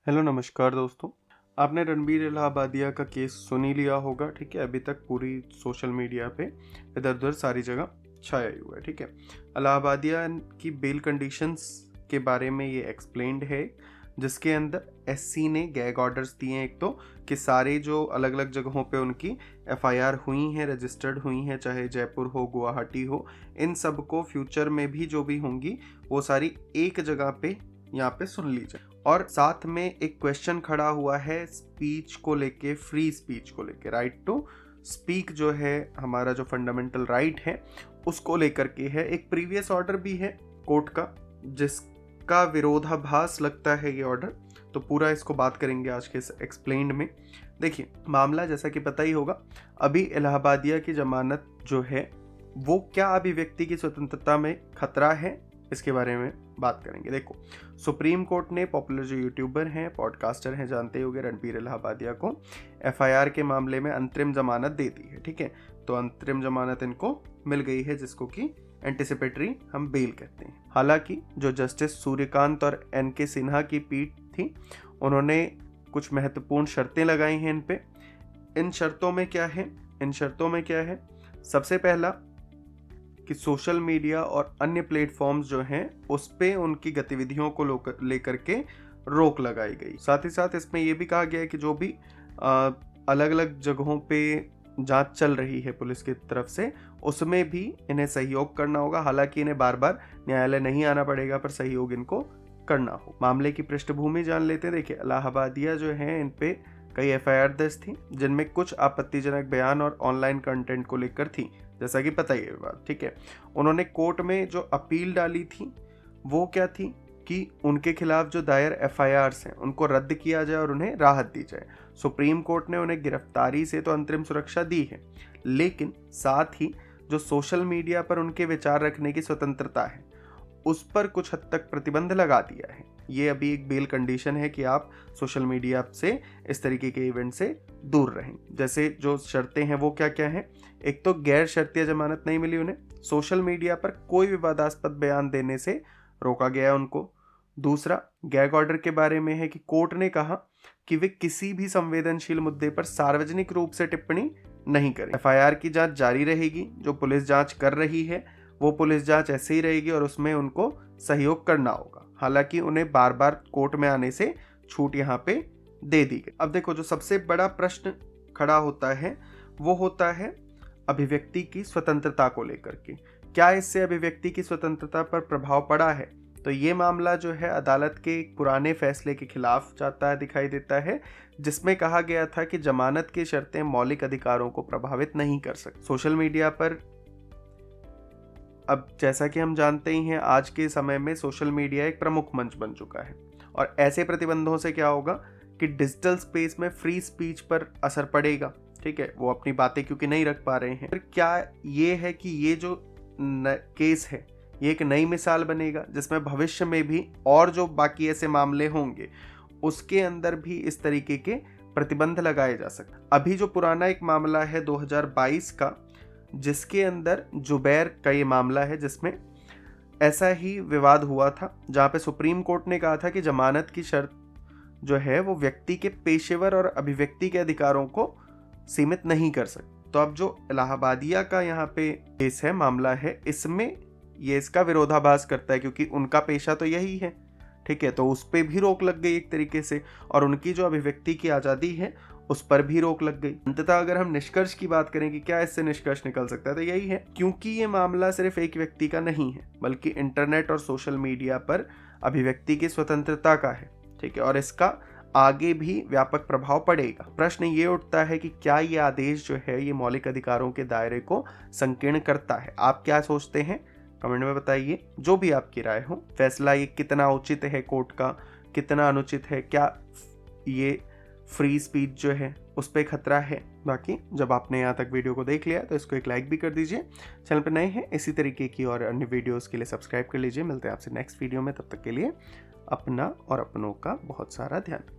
Hello नमस्कार दोस्तों। आपने रणबीर इलाहाबादिया का केस सुन ही लिया होगा। ठीक है, अभी तक पूरी सोशल मीडिया पे इधर उधर सारी जगह छाया ही हुआ है। ठीक है, इलाहाबादिया की बेल कंडीशंस के बारे में ये एक्सप्लेन्ड है, जिसके अंदर एससी ने गैग ऑर्डर्स दिए हैं। एक तो कि सारे जो अलग अलग जगहों पे उनकी एफआईआर हुई हैं, रजिस्टर्ड हुई हैं, चाहे जयपुर हो, गुवाहाटी हो, इन सब को फ्यूचर में भी जो भी होंगी वो सारी एक जगह पे यहाँ पे सुन ली जाए। और साथ में एक क्वेश्चन खड़ा हुआ है स्पीच को लेके, फ्री स्पीच को लेके, राइट टू स्पीक जो है हमारा जो फंडामेंटल राइट है उसको लेकर के है। एक प्रीवियस ऑर्डर भी है कोर्ट का जिसका विरोधाभास लगता है ये ऑर्डर, तो पूरा इसको बात करेंगे आज के इस एक्सप्लेन्ड में। देखिए, मामला जैसा कि पता ही होगा, अभी इलाहाबादिया की जमानत जो है वो क्या अभिव्यक्ति की स्वतंत्रता में खतरा है, इसके बारे में बात करेंगे। देखो, सुप्रीम कोर्ट ने पॉपुलर जो यूट्यूबर हैं, पॉडकास्टर हैं, जानते ही होंगे, रणबीर इलाहाबादिया को एफआईआर के मामले में अंतरिम जमानत दे दी है। ठीक है, तो अंतरिम जमानत इनको मिल गई है, जिसको कि एंटिसिपेटरी हम बेल कहते हैं। हालांकि जो जस्टिस सूर्यकांत और एनके सिन्हा की पीठ थी, उन्होंने कुछ महत्वपूर्ण शर्तें लगाई हैं इन पे। इन शर्तों में क्या है, सबसे पहला कि सोशल मीडिया और अन्य प्लेटफॉर्म्स जो हैं उस पे उनकी गतिविधियों को लेकर के रोक लगाई गई। साथ ही साथ इसमें यह भी कहा गया है कि जो भी अलग अलग जगहों पे जांच चल रही है पुलिस की तरफ से, उसमें भी इन्हें सहयोग करना होगा। हालांकि इन्हें बार बार न्यायालय नहीं आना पड़ेगा, पर सहयोग इनको करना हो। मामले की पृष्ठभूमि जान लेते हैं। देखिए, इलाहाबादिया जो है इन पे कई एफआईआर दर्ज थी, जिनमें कुछ आपत्तिजनक बयान और ऑनलाइन कंटेंट को लेकर थी, जैसा कि पता ही है बात। ठीक है, उन्होंने कोर्ट में जो अपील डाली थी वो क्या थी कि उनके खिलाफ जो दायर एफआईआर्स हैं उनको रद्द किया जाए और उन्हें राहत दी जाए। सुप्रीम कोर्ट ने उन्हें गिरफ्तारी से तो अंतरिम सुरक्षा दी है, लेकिन साथ ही जो सोशल मीडिया पर उनके विचार रखने की स्वतंत्रता है उस पर कुछ हद तक प्रतिबंध लगा दिया है। ये अभी एक बेल कंडीशन है कि आप सोशल मीडिया से इस तरीके के इवेंट से दूर रहें। जैसे जो शर्तें हैं वो क्या क्या हैं, एक तो गैर शर्तीय जमानत नहीं मिली उन्हें, सोशल मीडिया पर कोई विवादास्पद बयान देने से रोका गया है उनको। दूसरा, गैग ऑर्डर के बारे में है कि कोर्ट ने कहा कि वे किसी भी संवेदनशील मुद्दे पर सार्वजनिक रूप से टिप्पणी नहीं करें। एफआईआर की जांच जारी रहेगी, जो पुलिस जांच कर रही है वो पुलिस जांच ऐसे ही रहेगी और उसमें उनको सहयोग करना होगा। हालांकि उन्हें बार बार कोर्ट में आने से छूट यहाँ पे दे दी गई। अब देखो, जो सबसे बड़ा प्रश्न खड़ा होता है वो होता है अभिव्यक्ति की स्वतंत्रता को लेकर के। क्या इससे अभिव्यक्ति की स्वतंत्रता पर प्रभाव पड़ा है? तो ये मामला जो है अदालत के एक पुराने फैसले के खिलाफ जाता है, दिखाई देता है, जिसमें कहा गया था कि जमानत की शर्तें मौलिक अधिकारों को प्रभावित नहीं कर सकती। सोशल मीडिया पर अब जैसा कि हम जानते ही हैं, आज के समय में सोशल मीडिया एक प्रमुख मंच बन चुका है, और ऐसे प्रतिबंधों से क्या होगा कि डिजिटल स्पेस में फ्री स्पीच पर असर पड़ेगा। ठीक है, वो अपनी बातें क्योंकि नहीं रख पा रहे हैं। फिर क्या ये है कि ये जो केस है ये एक नई मिसाल बनेगा जिसमें भविष्य में भी और जो बाकी ऐसे मामले होंगे उसके अंदर भी इस तरीके के प्रतिबंध लगाए जा सकते। अभी जो पुराना एक मामला है 2022 का, जिसके अंदर जुबैर का ये मामला है, जिसमें ऐसा ही विवाद हुआ था, जहां पे सुप्रीम कोर्ट ने कहा था कि जमानत की शर्त जो है वो व्यक्ति के पेशेवर और अभिव्यक्ति के अधिकारों को सीमित नहीं कर सकती। तो अब जो इलाहाबादिया का यहाँ पे केस है, मामला है, इसमें ये इसका विरोधाभास करता है, क्योंकि उनका पेशा तो यही है। ठीक है, तो उस पर भी रोक लग गई एक तरीके से, और उनकी जो अभिव्यक्ति की आज़ादी है उस पर भी रोक लग गई। अंततः अगर हम निष्कर्ष की बात करें कि क्या इससे निष्कर्ष निकल सकता है, तो यही है, क्योंकि ये मामला सिर्फ एक व्यक्ति का नहीं है बल्कि इंटरनेट और सोशल मीडिया पर अभिव्यक्ति की स्वतंत्रता का है। ठीक है, और इसका आगे भी व्यापक प्रभाव पड़ेगा। प्रश्न ये उठता है कि क्या ये आदेश जो है ये मौलिक अधिकारों के दायरे को संकीर्ण करता है? आप क्या सोचते हैं, कमेंट में बताइए। जो भी आपकी राय हो, फैसला ये कितना उचित है कोर्ट का, कितना अनुचित है, क्या ये फ्री स्पीच जो है उस पर खतरा है? बाकी जब आपने यहाँ तक वीडियो को देख लिया तो इसको एक लाइक भी कर दीजिए। चैनल पर नए हैं, इसी तरीके की और अन्य वीडियोस के लिए सब्सक्राइब कर लीजिए। मिलते हैं आपसे नेक्स्ट वीडियो में, तब तक के लिए अपना और अपनों का बहुत सारा ध्यान।